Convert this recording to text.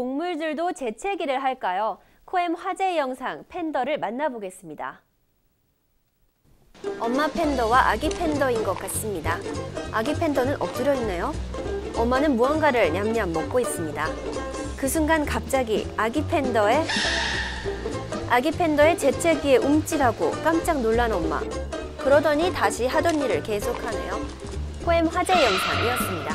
동물들도 재채기를 할까요? 코엠 화제 영상 팬더를 만나보겠습니다. 엄마 팬더와 아기 팬더인 것 같습니다. 아기 팬더는 엎드려 있네요. 엄마는 무언가를 냠냠 먹고 있습니다. 그 순간 갑자기 아기 팬더의 재채기에 움찔하고 깜짝 놀란 엄마. 그러더니 다시 하던 일을 계속하네요. 코엠 화제 영상이었습니다.